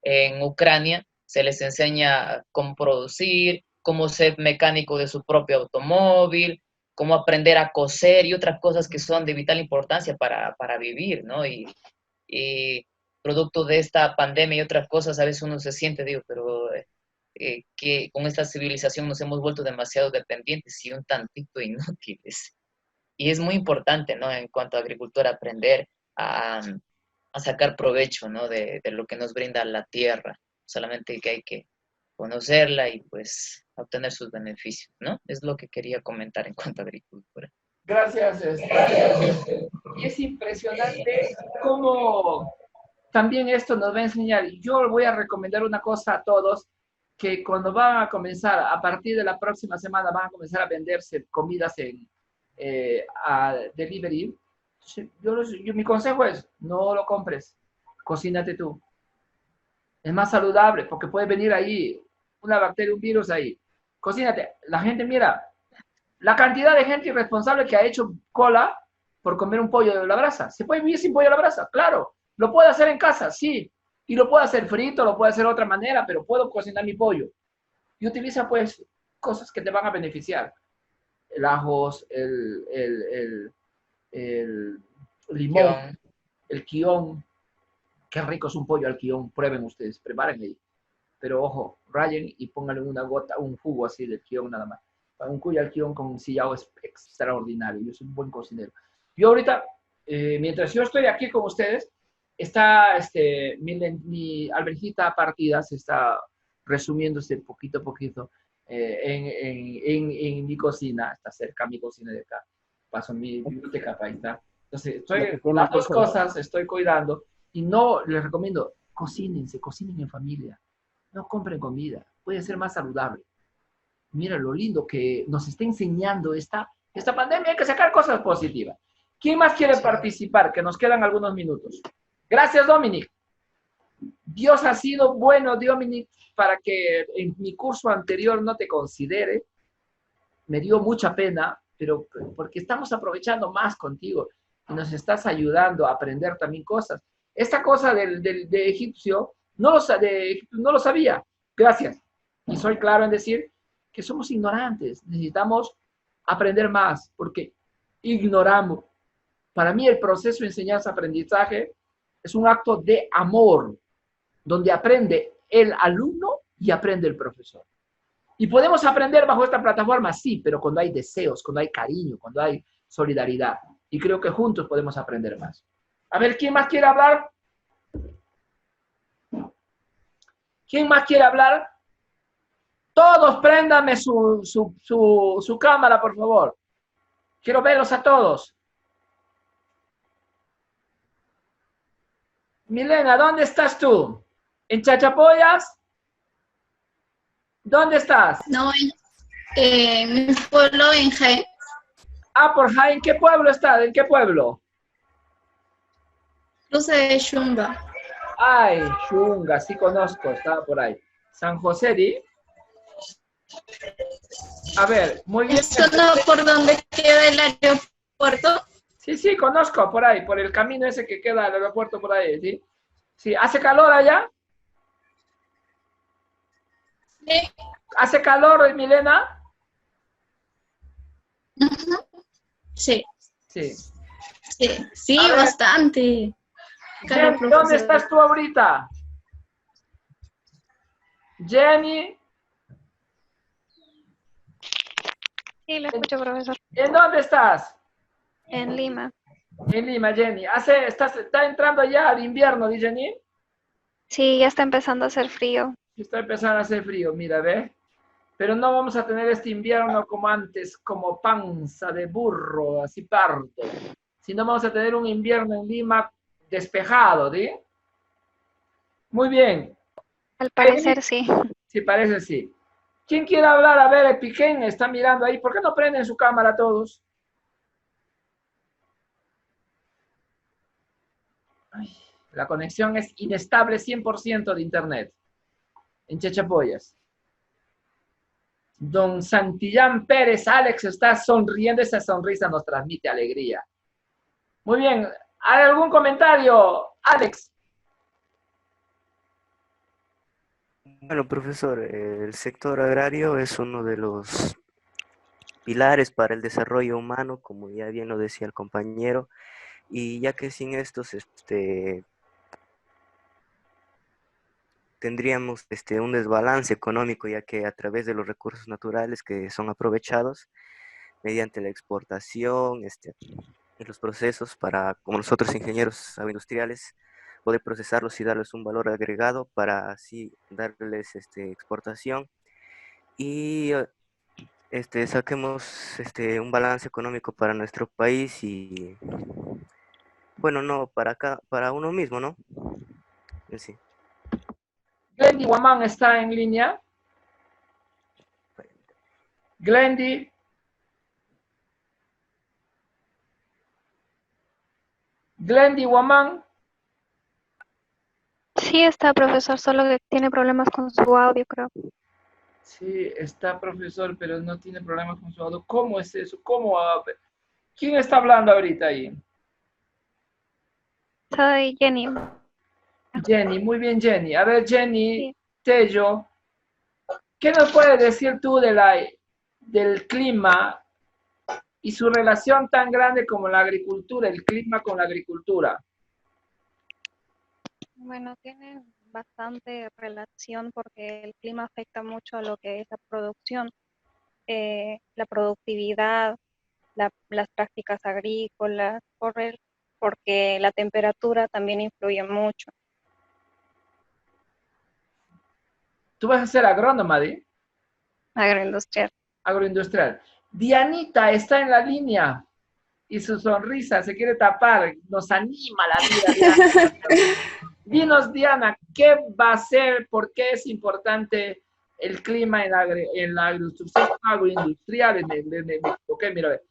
En Ucrania se les enseña cómo producir, cómo ser mecánico de su propio automóvil, cómo aprender a coser y otras cosas que son de vital importancia para vivir, ¿no? Y producto de esta pandemia y otras cosas, a veces uno se siente, digo, pero que con esta civilización nos hemos vuelto demasiado dependientes y un tantito inútiles. Y es muy importante, ¿no? En cuanto a agricultura, aprender a sacar provecho, ¿no? De lo que nos brinda la tierra. Solamente que hay que conocerla y pues obtener sus beneficios, ¿no? Es lo que quería comentar en cuanto a agricultura. Gracias. Y es impresionante cómo también esto nos va a enseñar. Yo voy a recomendar una cosa a todos, que cuando van a comenzar, a partir de la próxima semana, van a comenzar a venderse comidas a delivery. Mi consejo es, no lo compres, cocínate tú. Es más saludable porque puede venir ahí una bacteria, un virus ahí. Cocínate. La gente, mira, la cantidad de gente irresponsable que ha hecho cola por comer un pollo de la brasa. ¿Se puede vivir sin pollo de la brasa? Claro. ¿Lo puedo hacer en casa? Sí. Y lo puedo hacer frito, lo puedo hacer de otra manera, pero puedo cocinar mi pollo. Y utiliza, pues, cosas que te van a beneficiar. El ajos, el limón, el quión. Qué rico es un pollo al quión. Prueben ustedes, preparen ahí. Pero ojo, rayen y pónganle una gota, un jugo así del quión nada más. Un cuy al quión con sillao es extraordinario. Yo soy un buen cocinero. Yo ahorita, mientras yo estoy aquí con ustedes, está mi alverjita partida, se está resumiéndose poquito a poquito en mi cocina. Está cerca mi cocina de acá. Paso mi biblioteca para ahí está. Entonces, las dos cosas estoy cuidando y no les recomiendo, cocinen en familia. No compren comida, puede ser más saludable. Mira lo lindo que nos está enseñando esta pandemia. Hay que sacar cosas positivas. ¿Quién más quiere participar? Que nos quedan algunos minutos. Gracias, Dominic. Dios ha sido bueno, Dominic, para que en mi curso anterior no te considere. Me dio mucha pena, pero porque estamos aprovechando más contigo y nos estás ayudando a aprender también cosas. Esta cosa de egipcio, no lo sabía. Gracias. Y soy claro en decir que somos ignorantes. Necesitamos aprender más porque ignoramos. Para mí el proceso de enseñanza-aprendizaje es un acto de amor, donde aprende el alumno y aprende el profesor. ¿Y podemos aprender bajo esta plataforma? Sí, pero cuando hay deseos, cuando hay cariño, cuando hay solidaridad. Y creo que juntos podemos aprender más. A ver, ¿quién más quiere hablar? ¿Quién más quiere hablar? Todos préndame su cámara, por favor. Quiero verlos a todos. Milena, ¿dónde estás tú? ¿En Chachapoyas? ¿Dónde estás? No, en mi pueblo, en Jaén. Ah, por Jaén. ¿En qué pueblo estás? ¿En qué pueblo? Cruce de Shumba. Ay, Xunga, sí conozco, estaba por ahí. San José, ¿di? A ver, muy bien. ¿Eso no por donde queda el aeropuerto? Sí, conozco, por ahí, por el camino ese que queda al aeropuerto por ahí, ¿sí? Sí, ¿hace calor allá? Sí. ¿Hace calor, Milena? Sí, Sí. sí, A ver. bastante. Claro, Jenny, ¿dónde profesor. estás tú ahorita? Jenny, Sí, lo escucho, profesor. ¿en dónde estás? En Lima. En Lima, Jenny. ¿Está entrando ya al invierno, ¿di Jenny? Sí, ya está empezando a hacer frío. Está empezando a hacer frío, mira, ¿ve? Pero no vamos a tener este invierno como antes, como panza de burro, así pardo. Sino vamos a tener un invierno en Lima despejado, ¿sí? Muy bien. Al parecer sí. Sí, parece sí. ¿Quién quiere hablar? A ver, el Piquén está mirando ahí. ¿Por qué no prenden su cámara todos? Ay, la conexión es inestable 100% de internet. En Chachapoyas. Don Santillán Pérez, Alex está sonriendo, esa sonrisa nos transmite alegría. Muy bien, ¿hay algún comentario, Alex? Bueno, profesor, el sector agrario es uno de los pilares para el desarrollo humano, como ya bien lo decía el compañero, y ya que sin estos tendríamos un desbalance económico, ya que a través de los recursos naturales que son aprovechados mediante la exportación y los procesos para, como nosotros ingenieros agroindustriales, poder procesarlos y darles un valor agregado para así darles exportación y saquemos un balance económico para nuestro país y, bueno, no para uno mismo, ¿no? Sí. Glendy Guamán está en línea. Glendy. Glendy Guamán. Sí está, profesor, solo que tiene problemas con su audio, creo. Sí, está profesor, pero no tiene problemas con su audio. ¿Cómo es eso? ¿Cómo? ¿Quién está hablando ahorita ahí? Soy Jenny. Jenny, muy bien, Jenny. A ver, Jenny, Sí. Tello, ¿qué nos puedes decir tú del clima y su relación tan grande como la agricultura, el clima con la agricultura? Bueno, tiene bastante relación porque el clima afecta mucho a lo que es la producción, la productividad, las prácticas agrícolas, porque la temperatura también influye mucho. Tú vas a ser agrónoma, ¿sí? Agroindustrial. Agroindustrial. Dianita está en la línea y su sonrisa se quiere tapar, nos anima la vida, Diana. Dinos, Diana, ¿qué va a ser? ¿Por qué es importante el clima en la industria agroindustrial, me equivoqué, mira, ve,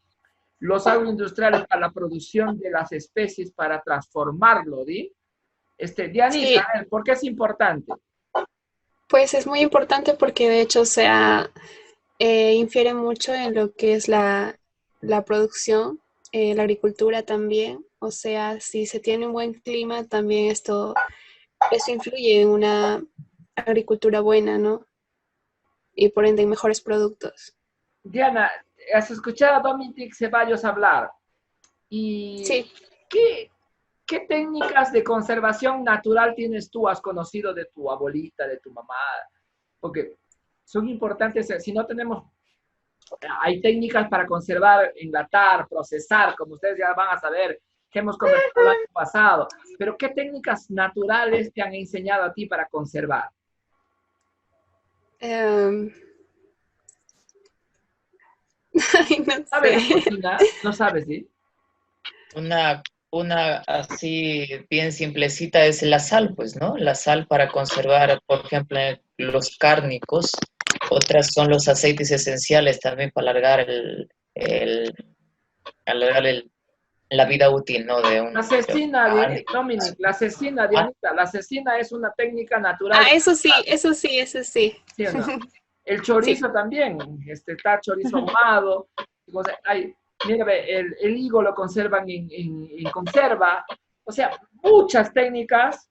los agroindustriales para la producción de las especies para transformarlo, ¿di? Dianisa, Sí, a ver, ¿por qué es importante? pues es muy importante porque de hecho, o sea, infiere mucho en lo que es la producción, la agricultura también. O sea, si se tiene un buen clima, también eso influye en una agricultura buena, ¿no? Y por ende en mejores productos. Diana, has escuchado a Dominic Ceballos hablar. ¿Y Sí, qué, qué técnicas de conservación natural tienes tú, has conocido de tu abuelita, de tu mamá? Porque son importantes, si no tenemos, hay técnicas para conservar, enlatar, procesar, como ustedes ya van a saber, que hemos conversado el año pasado, pero ¿qué técnicas naturales te han enseñado a ti para conservar? em, ay, no ¿Sabes de sé. cocina? No sabes, ¿sí? Una así bien simplecita es la sal, pues, ¿no? La sal para conservar, por ejemplo, los cárnicos. Otras son los aceites esenciales también para alargar la vida útil, ¿no? La De un cecina, cárnico. Dominic, la cecina, Ah, Dianita, la cecina es una técnica natural, Ah, eso sí, eso sí, eso sí. ¿sí o no? El Sí. chorizo también, está chorizo ahumado. O sea, mira, ve, el higo lo conservan en conserva. O sea, muchas técnicas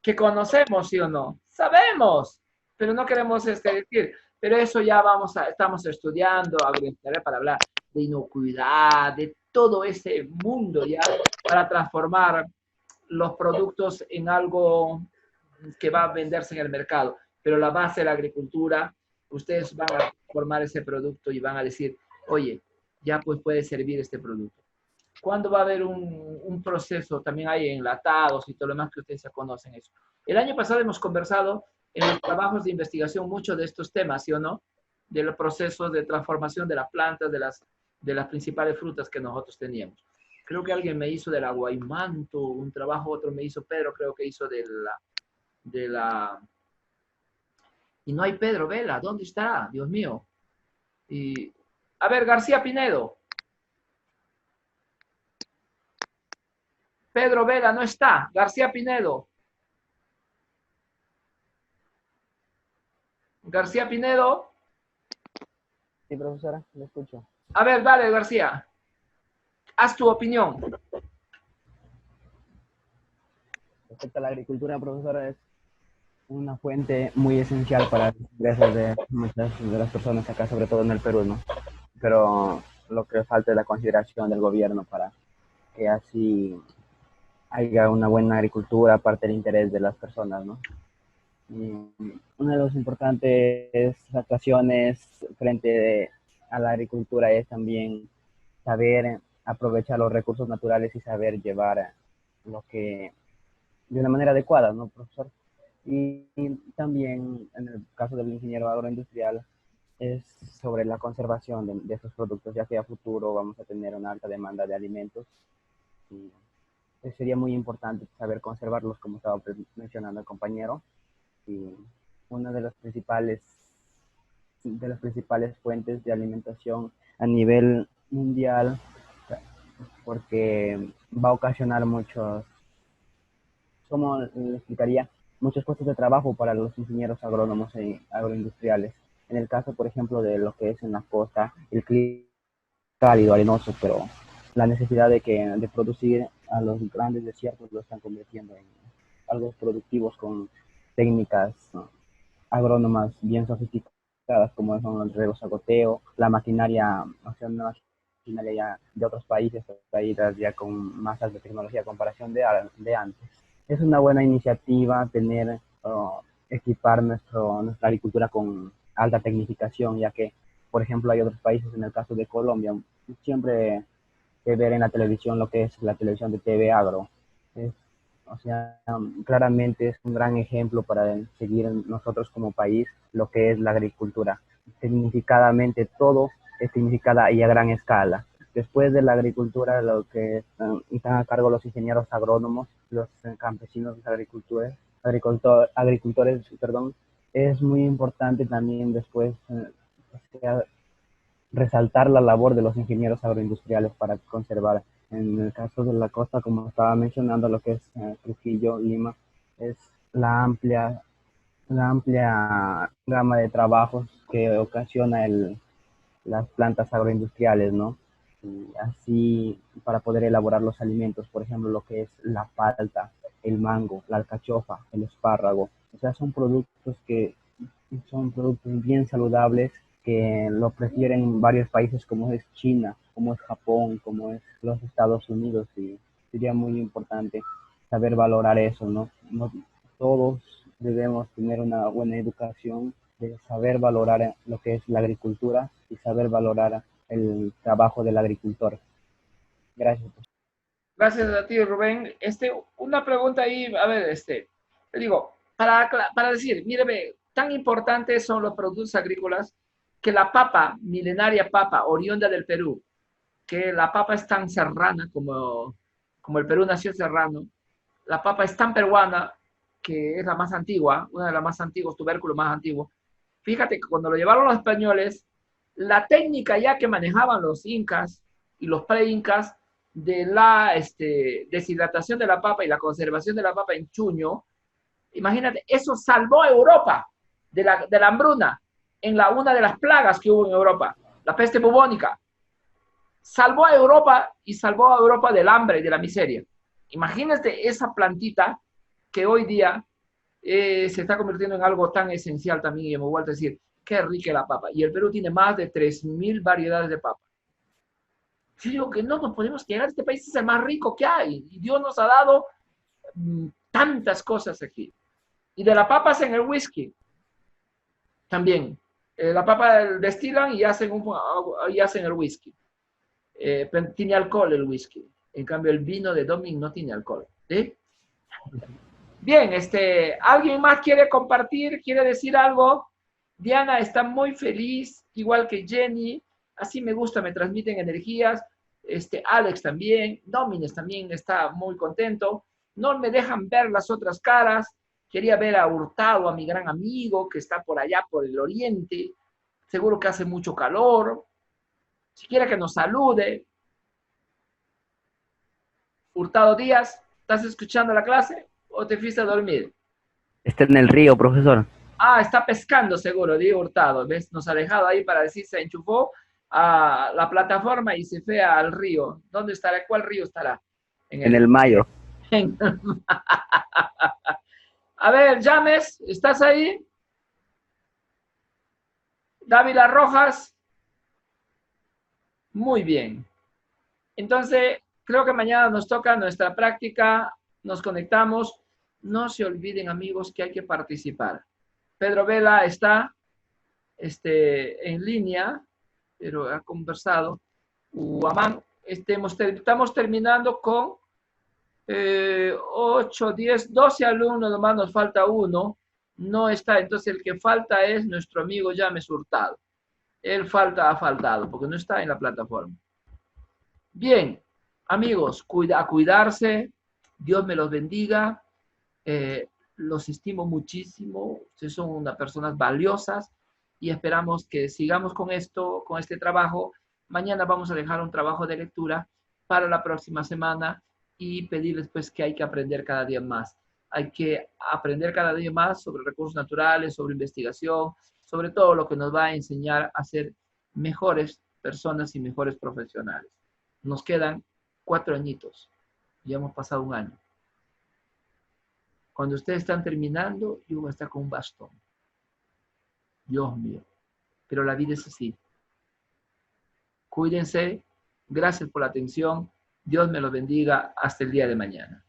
que conocemos, ¿sí o no? Sabemos, pero no queremos decir. Pero eso ya estamos estudiando agroingeniería para hablar de inocuidad, de todo ese mundo ya, para transformar los productos en algo que va a venderse en el mercado. Pero la base de la agricultura, ustedes van a formar ese producto y van a decir, oye, ya pues puede servir este producto. ¿Cuándo va a haber un proceso? También hay enlatados y todo lo demás que ustedes ya conocen eso. El año pasado hemos conversado en los trabajos de investigación mucho de estos temas, ¿sí o no? De los procesos de transformación de las plantas, de las principales frutas que nosotros teníamos. Creo que alguien me hizo del aguaymanto, un trabajo, otro me hizo Pedro, creo que hizo de la... Y no hay Pedro Vela, ¿dónde está? Dios mío. Y... A ver, García Pinedo. Pedro Vela no está. García Pinedo. García Pinedo. Sí, profesora, le escucho. A ver, dale, García. Haz tu opinión. Respecto a la agricultura, profesora, es una fuente muy esencial para los ingresos de muchas de las personas acá, sobre todo en el Perú, ¿no? Pero lo que falta es la consideración del gobierno para que así haya una buena agricultura, aparte del interés de las personas, ¿no? Y una de las importantes actuaciones frente a la agricultura es también saber aprovechar los recursos naturales y saber llevar lo que de una manera adecuada, ¿no, profesor? Y también en el caso del ingeniero agroindustrial es sobre la conservación de estos productos, ya que a futuro vamos a tener una alta demanda de alimentos y sería muy importante saber conservarlos, como estaba mencionando el compañero. Y una de las principales fuentes de alimentación a nivel mundial, porque va a ocasionar muchos, ¿cómo le explicaría? Muchos puestos de trabajo para los ingenieros agrónomos e agroindustriales. En el caso, por ejemplo, de lo que es en la costa, el clima cálido, arenoso, pero la necesidad de producir a los grandes desiertos lo están convirtiendo en algo productivos con técnicas, ¿no?, agrónomas bien sofisticadas, como son los riegos a goteo, la maquinaria, o sea, una maquinaria ya de otros países traídas ya con más alta tecnología a comparación de antes. Es una buena iniciativa tener, equipar nuestra agricultura con alta tecnificación, ya que, por ejemplo, hay otros países, en el caso de Colombia, siempre ver en la televisión lo que es la televisión de TV Agro. Es, o sea, claramente es un gran ejemplo para seguir nosotros como país lo que es la agricultura. Significadamente todo es significada y a gran escala. Después de la agricultura, lo que están a cargo los ingenieros agrónomos, los campesinos, agricultores, perdón, es muy importante también después resaltar la labor de los ingenieros agroindustriales para conservar. En el caso de la costa, como estaba mencionando, lo que es Trujillo, Lima, es la amplia gama de trabajos que ocasiona las plantas agroindustriales, ¿no? Y así para poder elaborar los alimentos, por ejemplo, lo que es la palta, el mango, la alcachofa, el espárrago. O sea, son productos bien saludables que lo prefieren varios países como es China, como es Japón, como es los Estados Unidos, y sería muy importante saber valorar eso, ¿no? No todos debemos tener una buena educación de saber valorar lo que es la agricultura y saber valorar el trabajo del agricultor. Gracias. Gracias a ti, Rubén. Una pregunta ahí, a ver, te digo, para decir, míreme, tan importantes son los productos agrícolas que la papa, milenaria papa, oriunda del Perú, que la papa es tan serrana como el Perú nació serrano, la papa es tan peruana que es la más antigua, una de las más antiguos, tubérculos más antiguos. Fíjate que cuando lo llevaron los españoles, la técnica ya que manejaban los incas y los pre-incas de la deshidratación de la papa y la conservación de la papa en chuño, imagínate, eso salvó a Europa de la hambruna en una de las plagas que hubo en Europa, la peste bubónica. Salvó a Europa y salvó a Europa del hambre y de la miseria. Imagínate esa plantita que hoy día se está convirtiendo en algo tan esencial también, y me vuelvo a decir, qué rica la papa. Y el Perú tiene más de 3.000 variedades de papa. Yo digo que no nos podemos quedar, este país es el más rico que hay, y Dios nos ha dado tantas cosas aquí. Y de la papa hacen el whisky, también. La papa destilan y hacen el whisky. Tiene alcohol el whisky. En cambio, el vino de Dominic no tiene alcohol. ¿Sí? Bien, ¿alguien más quiere compartir? ¿Quiere decir algo? Diana está muy feliz, igual que Jenny. Así me gusta, me transmiten energías. Alex también. Dominic también está muy contento. No me dejan ver las otras caras. Quería ver a Hurtado, a mi gran amigo, que está por allá, por el oriente. Seguro que hace mucho calor. Si quiere que nos salude. Hurtado Díaz, ¿estás escuchando la clase o te fuiste a dormir? Está en el río, profesor. Ah, está pescando seguro, digo Hurtado. ¿Ves? Nos ha dejado ahí para decir, se enchufó a la plataforma y se fue al río. ¿Dónde estará? ¿Cuál río estará? En el Mayo. A ver, James, ¿estás ahí? Dávila Rojas. Muy bien. Entonces, creo que mañana nos toca nuestra práctica. Nos conectamos. No se olviden, amigos, que hay que participar. Pedro Vela está en línea, pero ha conversado. Uamán, estamos terminando con 8, 10, 12 alumnos, nomás nos falta uno. No está, entonces el que falta es nuestro amigo James Hurtado. Él ha faltado, porque no está en la plataforma. Bien, amigos, a cuidarse. Dios me los bendiga. Los estimo muchísimo. Ustedes son unas personas valiosas y esperamos que sigamos con este trabajo. Mañana vamos a dejar un trabajo de lectura para la próxima semana y pedirles pues que hay que aprender cada día más. Hay que aprender cada día más sobre recursos naturales, sobre investigación, sobre todo lo que nos va a enseñar a ser mejores personas y mejores profesionales. Nos quedan 4 añitos. Ya hemos pasado un año. Cuando ustedes están terminando, yo voy a estar con un bastón. Dios mío. Pero la vida es así. Cuídense. Gracias por la atención. Dios me los bendiga. Hasta el día de mañana.